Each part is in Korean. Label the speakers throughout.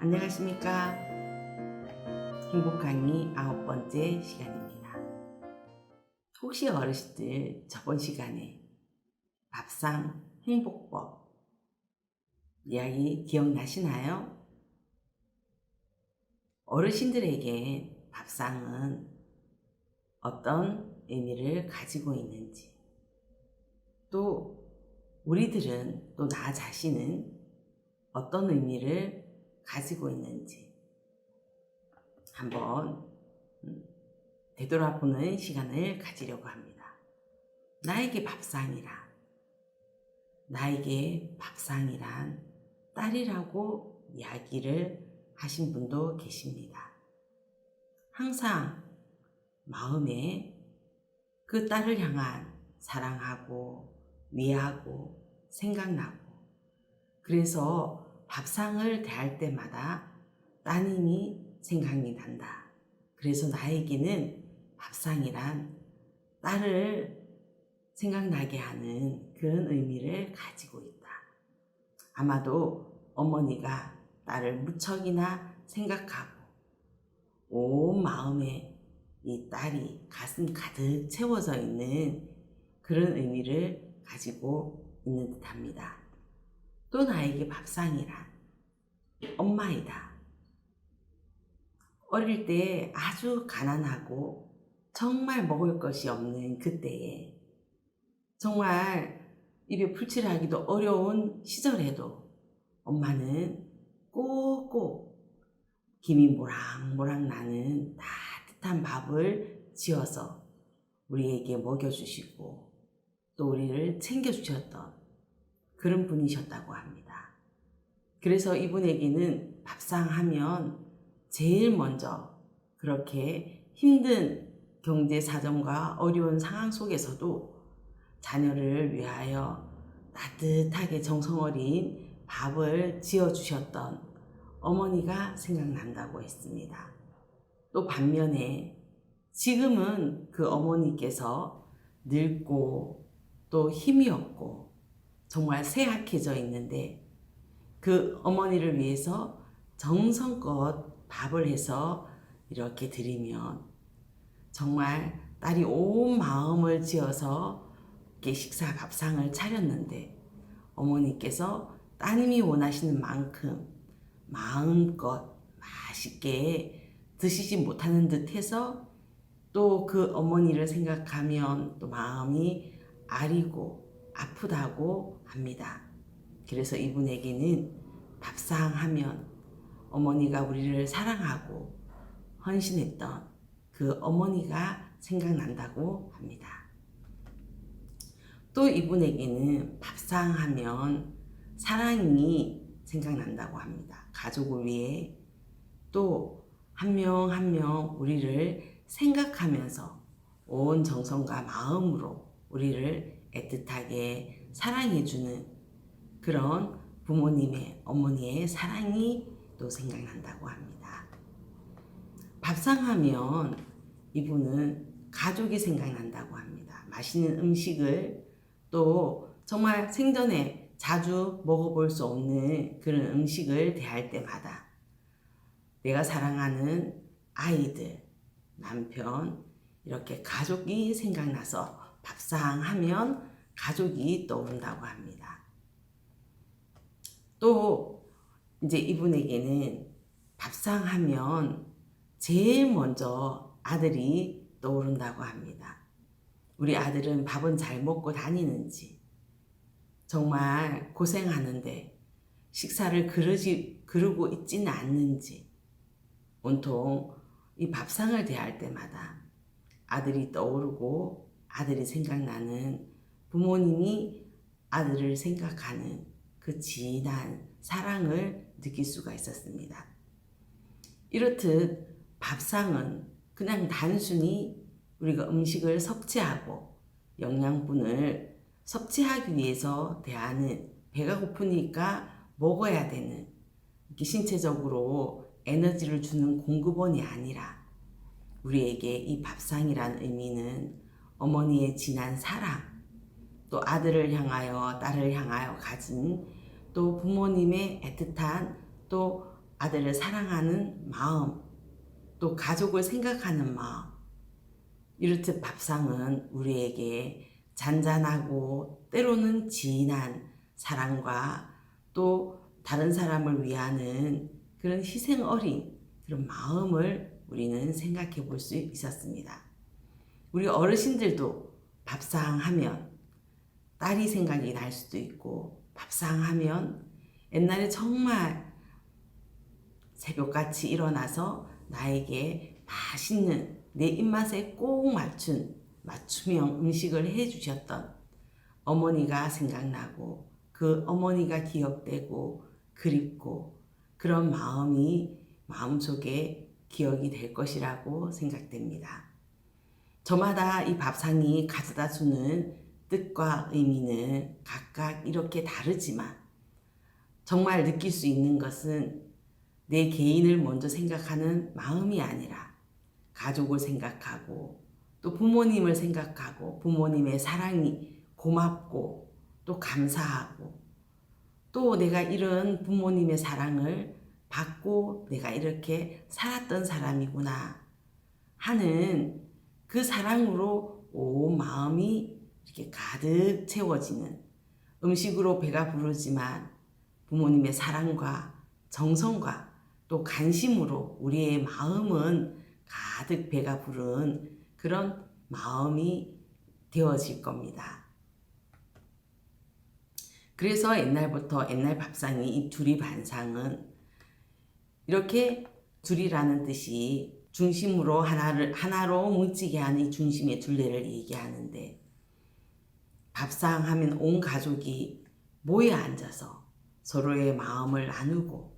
Speaker 1: 안녕하십니까. 행복강의 9번째 시간입니다. 혹시 어르신들 저번 시간에 밥상 행복법 이야기 기억나시나요? 어르신들에게 밥상은 어떤 의미를 가지고 있는지, 또 우리들은 또 나 자신은 어떤 의미를 가지고 있는지 한번 되돌아보는 시간을 가지려고 합니다. 나에게 밥상이란 딸이라고 이야기를 하신 분도 계십니다. 항상 마음에 그 딸을 향한 사랑하고 위하고 생각나고, 그래서 밥상을 대할 때마다 따님이 생각이 난다. 그래서 나에게는 밥상이란 딸을 생각나게 하는 그런 의미를 가지고 있다. 아마도 어머니가 딸을 무척이나 생각하고 온 마음에 이 딸이 가슴 가득 채워져 있는 그런 의미를 가지고 있는 듯합니다. 또 나에게 밥상이란 엄마이다. 어릴 때 아주 가난하고 정말 먹을 것이 없는 그때에, 정말 입에 풀칠하기도 어려운 시절에도 엄마는 꼭꼭 김이 모락모락 나는 따뜻한 밥을 지어서 우리에게 먹여주시고 또 우리를 챙겨주셨던 그런 분이셨다고 합니다. 그래서 이분에게는 밥상 하면 제일 먼저 그렇게 힘든 경제 사정과 어려운 상황 속에서도 자녀를 위하여 따뜻하게 정성 어린 밥을 지어주셨던 어머니가 생각난다고 했습니다. 또 반면에 지금은 그 어머니께서 늙고 또 힘이 없고 정말 쇠약해져 있는데, 그 어머니를 위해서 정성껏 밥을 해서 이렇게 드리면 정말 딸이 온 마음을 지어서 이렇게 밥상을 차렸는데 어머니께서 따님이 원하시는 만큼 마음껏 맛있게 드시지 못하는 듯 해서 또 그 어머니를 생각하면 또 마음이 아리고 아프다고 합니다. 그래서 이분에게는 밥상 하면 어머니가 우리를 사랑하고 헌신했던 그 어머니가 생각난다고 합니다. 또 이분에게는 밥상 하면 사랑이 생각난다고 합니다. 가족을 위해 또 한 명 한 명 우리를 생각하면서 온 정성과 마음으로 우리를 애틋하게 사랑해주는 그런 부모님의, 어머니의 사랑이 또 생각난다고 합니다. 밥상하면 이분은 가족이 생각난다고 합니다. 맛있는 음식을 또 정말 생전에 자주 먹어볼 수 없는 그런 음식을 대할 때마다 내가 사랑하는 아이들, 남편, 이렇게 가족이 생각나서 밥상 하면 가족이 떠오른다고 합니다. 또 이제 이분에게는 밥상 하면 제일 먼저 아들이 떠오른다고 합니다. 우리 아들은 밥은 잘 먹고 다니는지, 정말 고생하는데 식사를 그르고 있지는 않는지, 온통 이 밥상을 대할 때마다 아들이 떠오르고 아들이 생각나는, 부모님이 아들을 생각하는 그 진한 사랑을 느낄 수가 있었습니다. 이렇듯 밥상은 그냥 단순히 우리가 음식을 섭취하고 영양분을 섭취하기 위해서 대하는, 배가 고프니까 먹어야 되는, 이렇게 신체적으로 에너지를 주는 공급원이 아니라 우리에게 이 밥상이란 의미는 어머니의 진한 사랑, 또 아들을 향하여 딸을 향하여 가진 또 부모님의 애틋한 또 아들을 사랑하는 마음, 또 가족을 생각하는 마음, 이렇듯 밥상은 우리에게 잔잔하고 때로는 진한 사랑과 또 다른 사람을 위하는 그런 희생 어린 그런 마음을 우리는 생각해 볼 수 있었습니다. 우리 어르신들도 밥상 하면 딸이 생각이 날 수도 있고, 밥상 하면 옛날에 정말 새벽같이 일어나서 나에게 맛있는 내 입맛에 꼭 맞춤형 음식을 해주셨던 어머니가 생각나고, 그 어머니가 기억되고 그립고, 그런 마음이 마음속에 기억이 될 것이라고 생각됩니다. 저마다 이 밥상이 가져다 주는 뜻과 의미는 각각 이렇게 다르지만, 정말 느낄 수 있는 것은 내 개인을 먼저 생각하는 마음이 아니라 가족을 생각하고, 또 부모님을 생각하고, 부모님의 사랑이 고맙고 또 감사하고, 또 내가 이런 부모님의 사랑을 받고 내가 이렇게 살았던 사람이구나 하는 그 사랑으로 온 마음이 이렇게 가득 채워지는, 음식으로 배가 부르지만 부모님의 사랑과 정성과 또 관심으로 우리의 마음은 가득 배가 부른 그런 마음이 되어질 겁니다. 그래서 옛날부터 옛날 밥상이 이 두리반상은 이렇게 두리라는 뜻이 중심으로 하나로 뭉치게 하는 이 중심의 둘레를 얘기하는데, 밥상 하면 온 가족이 모여 앉아서 서로의 마음을 나누고,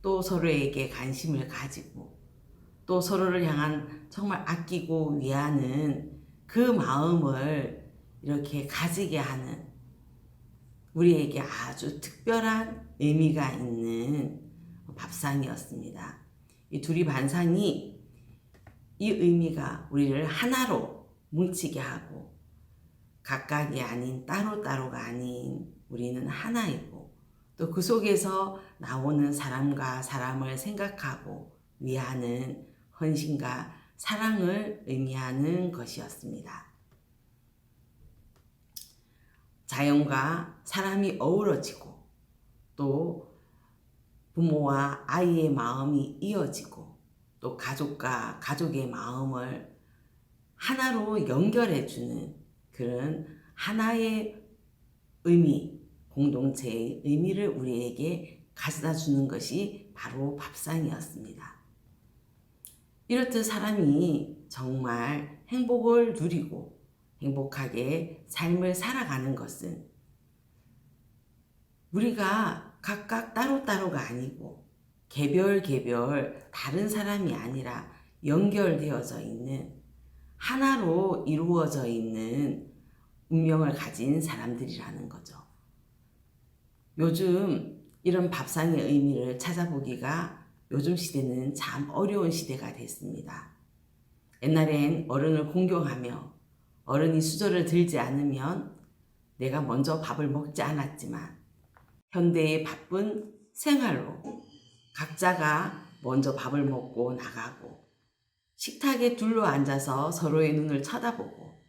Speaker 1: 또 서로에게 관심을 가지고, 또 서로를 향한 정말 아끼고 위하는 그 마음을 이렇게 가지게 하는, 우리에게 아주 특별한 의미가 있는 밥상이었습니다. 이 두리반상이 이 의미가 우리를 하나로 뭉치게 하고, 각각이 아닌 따로따로가 아닌 우리는 하나이고, 또 그 속에서 나오는 사람과 사람을 생각하고 위하는 헌신과 사랑을 의미하는 것이었습니다. 자연과 사람이 어우러지고, 또 부모와 아이의 마음이 이어지고, 또 가족과 가족의 마음을 하나로 연결해주는 그런 하나의 의미, 공동체의 의미를 우리에게 가져다 주는 것이 바로 밥상이었습니다. 이렇듯 사람이 정말 행복을 누리고 행복하게 삶을 살아가는 것은 우리가 각각 따로따로가 아니고 개별 다른 사람이 아니라 연결되어져 있는, 하나로 이루어져 있는 운명을 가진 사람들이라는 거죠. 요즘 이런 밥상의 의미를 찾아보기가 요즘 시대는 참 어려운 시대가 됐습니다. 옛날엔 어른을 공경하며 어른이 수저를 들지 않으면 내가 먼저 밥을 먹지 않았지만, 현대의 바쁜 생활로 각자가 먼저 밥을 먹고 나가고, 식탁에 둘러앉아서 서로의 눈을 쳐다보고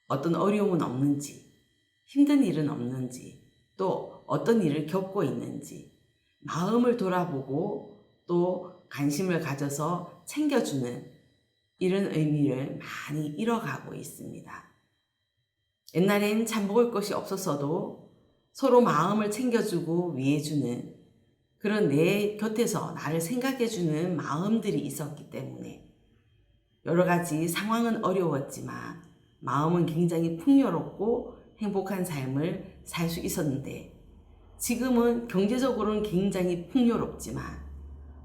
Speaker 1: 어떤 어려움은 없는지, 힘든 일은 없는지, 또 어떤 일을 겪고 있는지 마음을 돌아보고 또 관심을 가져서 챙겨주는 이런 의미를 많이 잃어가고 있습니다. 옛날엔 참 먹을 것이 없었어도 서로 마음을 챙겨주고 위해주는, 그런 내 곁에서 나를 생각해주는 마음들이 있었기 때문에 여러 가지 상황은 어려웠지만 마음은 굉장히 풍요롭고 행복한 삶을 살 수 있었는데, 지금은 경제적으로는 굉장히 풍요롭지만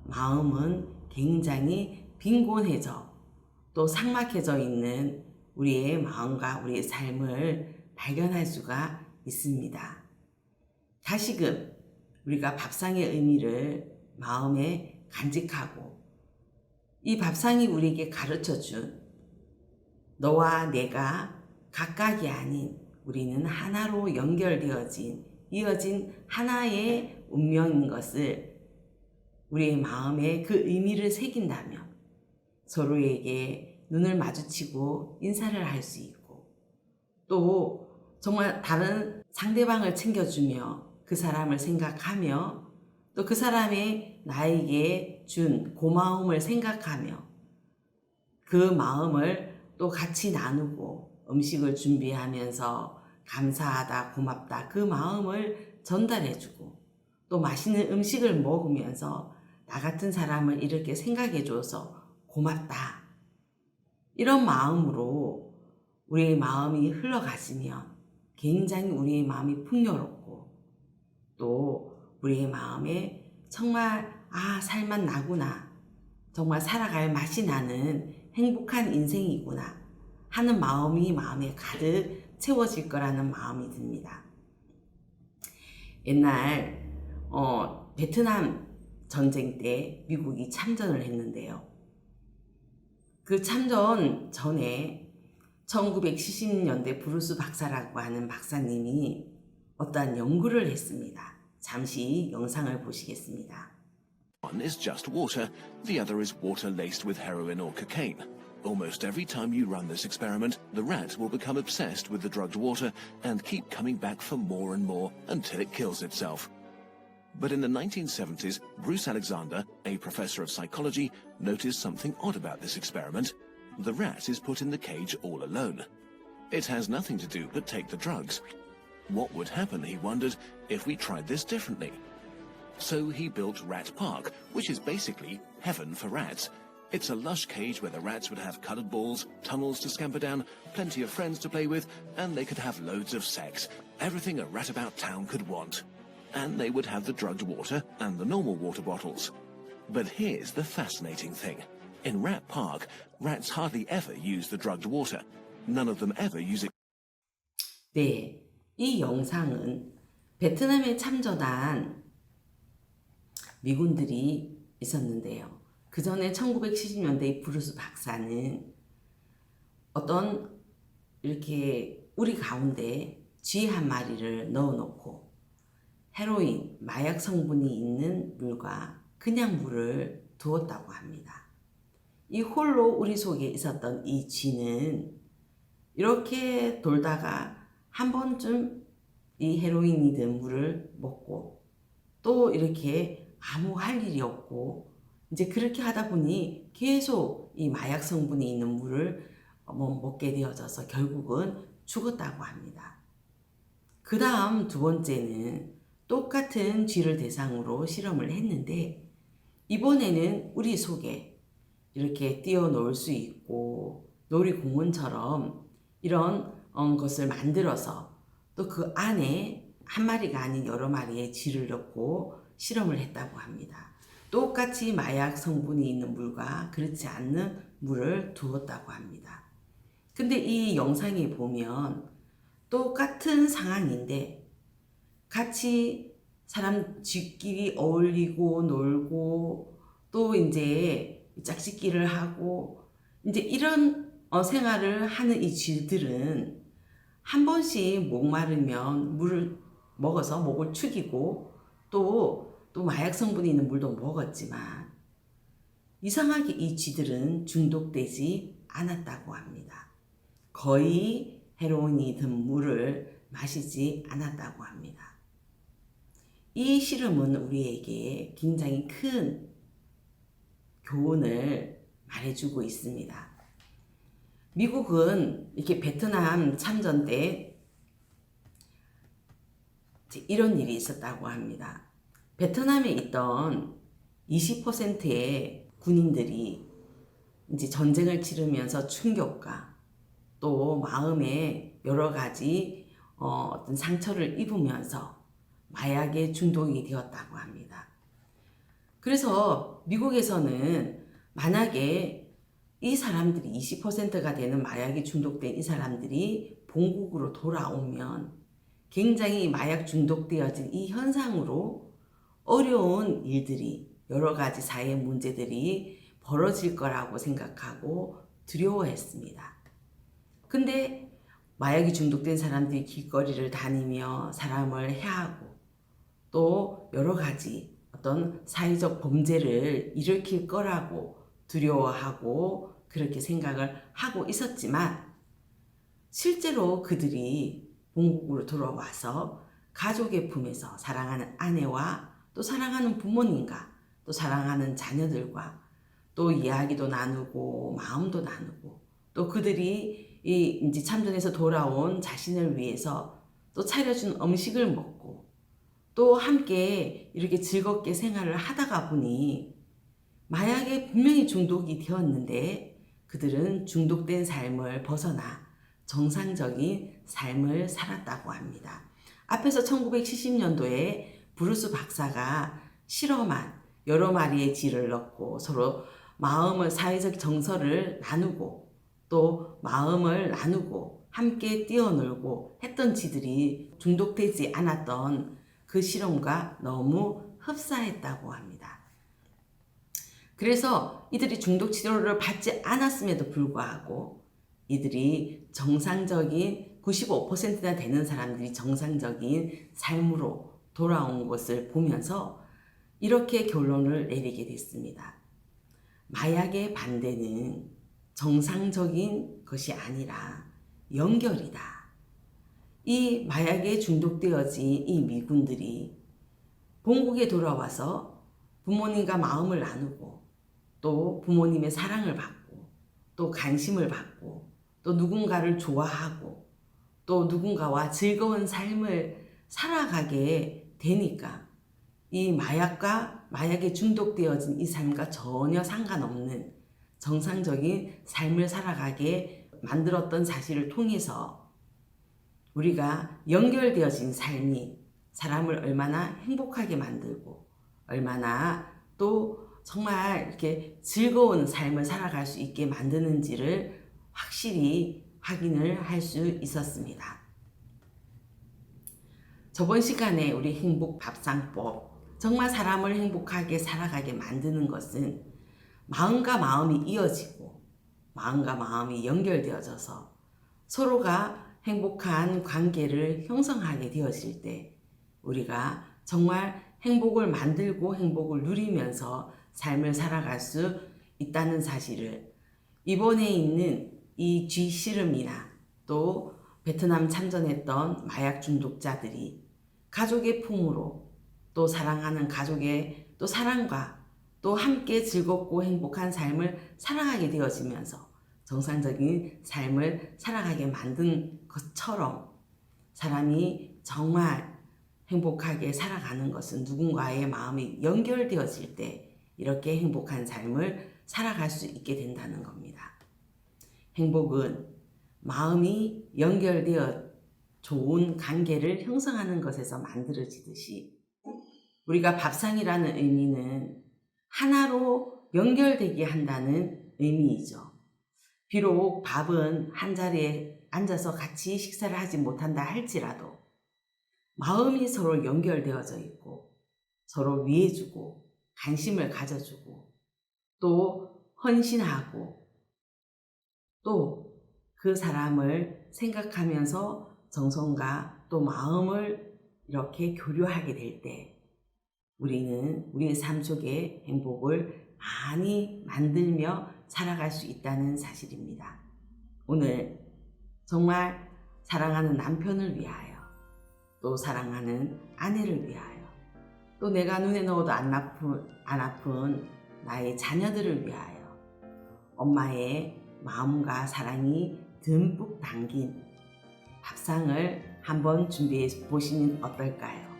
Speaker 1: 마음은 굉장히 빈곤해져 또 삭막해져 있는 우리의 마음과 우리의 삶을 발견할 수가 있습니다. 다시금 우리가 밥상의 의미를 마음에 간직하고, 이 밥상이 우리에게 가르쳐준 너와 내가 각각이 아닌 우리는 하나로 이어진 하나의 운명인 것을 우리의 마음에 그 의미를 새긴다면 서로에게 눈을 마주치고 인사를 할 수 있고 또 정말 다른 상대방을 챙겨주며 그 사람을 생각하며 또 그 사람이 나에게 준 고마움을 생각하며 그 마음을 또 같이 나누고 음식을 준비하면서 감사하다, 고맙다 그 마음을 전달해주고 또 맛있는 음식을 먹으면서 나 같은 사람을 이렇게 생각해줘서 고맙다. 이런 마음으로 우리의 마음이 흘러가시면 굉장히 우리의 마음이 풍요롭고 또 우리의 마음에 정말 살맛 나구나. 정말 살아갈 맛이 나는 행복한 인생이구나 하는 마음이 마음에 가득 채워질 거라는 마음이 듭니다. 옛날 베트남 전쟁 때 미국이 참전을 했는데요. 그 참전 전에 1970년대 브루스 박사라고 하는 박사님이 어떠한 연구를 했습니다. 잠시 영상을 보시겠습니다.
Speaker 2: One is just water, the other is water laced with heroin or cocaine. Almost every time you run this experiment, the rat will become obsessed with the drugged water and keep coming back for more and more until it kills itself. But in the 1970s, Bruce Alexander, a professor of psychology, noticed something odd about this experiment. The rat is put in the cage all alone. It has nothing to do but take the drugs. What would happen, he wondered, if we tried this differently? So he built Rat Park, which is basically heaven for rats. It's a lush cage where the rats would have coloured balls, tunnels to scamper down, plenty of friends to play with, and they could have loads of sex. Everything a rat about town could want. And they would have the drugged water and the normal water bottles. But here's the fascinating thing. In Rat Park, rats hardly ever use the drugged water. None of them ever use it.
Speaker 1: 네, 이 영상은 베트남에 참전한 미군들이 있었는데요. 그 전에 1970년대 브루스 박사는 어떤 이렇게 우리 가운데 쥐 한 마리를 넣어놓고 헤로인, 마약 성분이 있는 물과 그냥 물을 두었다고 합니다. 이 홀로 우리 속에 있었던 이 쥐는 이렇게 돌다가 한 번쯤 이 헤로인이 든 물을 먹고 또 이렇게 아무 할 일이 없고 이제 그렇게 하다 보니 계속 이 마약 성분이 있는 물을 먹게 되어져서 결국은 죽었다고 합니다. 그 다음 두 번째는 똑같은 쥐를 대상으로 실험을 했는데 이번에는 우리 속에 이렇게 뛰어놀 수 있고 놀이공원처럼 이런 것을 만들어서 또 그 안에 한 마리가 아닌 여러 마리의 쥐를 넣고 실험을 했다고 합니다. 똑같이 마약 성분이 있는 물과 그렇지 않는 물을 두었다고 합니다. 근데 이 영상에 보면 똑같은 상황인데 같이 사람 쥐끼리 어울리고 놀고 또 이제 짝짓기를 하고 이제 이런 생활을 하는 이 쥐들은 한 번씩 목마르면 물을 먹어서 목을 축이고 또 마약 성분이 있는 물도 먹었지만 이상하게 이 쥐들은 중독되지 않았다고 합니다. 거의 헤로인이 든 물을 마시지 않았다고 합니다. 이 실험은 우리에게 굉장히 큰 교훈을 말해주고 있습니다. 미국은 이렇게 베트남 참전 때 이런 일이 있었다고 합니다. 베트남에 있던 20%의 군인들이 이제 전쟁을 치르면서 충격과 또 마음에 여러 가지 어떤 상처를 입으면서 마약에 중독이 되었다고 합니다. 그래서 미국에서는 만약에 이 사람들이 20%가 되는 마약에 중독된 이 사람들이 본국으로 돌아오면 굉장히 마약 중독되어진 이 현상으로 어려운 일들이 여러 가지 사회 문제들이 벌어질 거라고 생각하고 두려워했습니다. 근데 마약이 중독된 사람들이 길거리를 다니며 사람을 해하고 또 여러 가지 어떤 사회적 범죄를 일으킬 거라고 두려워하고 그렇게 생각을 하고 있었지만 실제로 그들이 본국으로 돌아와서 가족의 품에서 사랑하는 아내와 또 사랑하는 부모님과 또 사랑하는 자녀들과 또 이야기도 나누고 마음도 나누고 또 그들이 이제 참전에서 돌아온 자신을 위해서 또 차려준 음식을 먹고 또 함께 이렇게 즐겁게 생활을 하다가 보니 마약에 분명히 중독이 되었는데 그들은 중독된 삶을 벗어나 정상적인 삶을 살았다고 합니다. 앞에서 1970년도에 브루스 박사가 실험한 여러 마리의 쥐를 넣고 서로 마음을 사회적 정서를 나누고 또 마음을 나누고 함께 뛰어놀고 했던 쥐들이 중독되지 않았던 그 실험과 너무 흡사했다고 합니다. 그래서 이들이 중독 치료를 받지 않았음에도 불구하고 이들이 정상적인 95%나 되는 사람들이 정상적인 삶으로 돌아온 것을 보면서 이렇게 결론을 내리게 됐습니다. 마약의 반대는 정상적인 것이 아니라 연결이다. 이 마약에 중독되어진 이 미군들이 본국에 돌아와서 부모님과 마음을 나누고 또 부모님의 사랑을 받고 또 관심을 받고 또 누군가를 좋아하고 또 누군가와 즐거운 삶을 살아가게 되니까 이 마약과 마약에 중독되어진 이 삶과 전혀 상관없는 정상적인 삶을 살아가게 만들었던 사실을 통해서 우리가 연결되어진 삶이 사람을 얼마나 행복하게 만들고 얼마나 또 정말 이렇게 즐거운 삶을 살아갈 수 있게 만드는지를 확실히 확인을 할 수 있었습니다. 저번 시간에 우리 행복 밥상법, 정말 사람을 행복하게 살아가게 만드는 것은 마음과 마음이 이어지고 마음과 마음이 연결되어져서 서로가 행복한 관계를 형성하게 되어질 때 우리가 정말 행복을 만들고 행복을 누리면서 삶을 살아갈 수 있다는 사실을 이번에 있는 이 쥐 씨름이나 또 베트남 참전했던 마약 중독자들이 가족의 품으로 또 사랑하는 가족의 또 사랑과 또 함께 즐겁고 행복한 삶을 살아가게 되어지면서 정상적인 삶을 살아가게 만든 것처럼 사람이 정말 행복하게 살아가는 것은 누군가의 마음이 연결되어질 때 이렇게 행복한 삶을 살아갈 수 있게 된다는 겁니다. 행복은 마음이 연결되어 좋은 관계를 형성하는 것에서 만들어지듯이 우리가 밥상이라는 의미는 하나로 연결되게 한다는 의미이죠. 비록 밥은 한 자리에 앉아서 같이 식사를 하지 못한다 할지라도 마음이 서로 연결되어져 있고 서로 위해주고 관심을 가져주고 또 헌신하고 또 그 사람을 생각하면서 정성과 또 마음을 이렇게 교류하게 될 때 우리는 우리의 삶 속에 행복을 많이 만들며 살아갈 수 있다는 사실입니다. 오늘 정말 사랑하는 남편을 위하여 또 사랑하는 아내를 위하여 또 내가 눈에 넣어도 안 아픈 나의 자녀들을 위하여 엄마의 마음과 사랑이 듬뿍 담긴 밥상을 한번 준비해 보시면 어떨까요?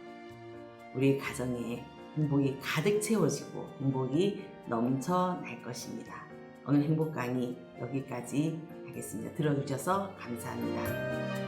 Speaker 1: 우리 가정에 행복이 가득 채워지고 행복이 넘쳐날 것입니다. 오늘 행복 강의 여기까지 하겠습니다. 들어주셔서 감사합니다.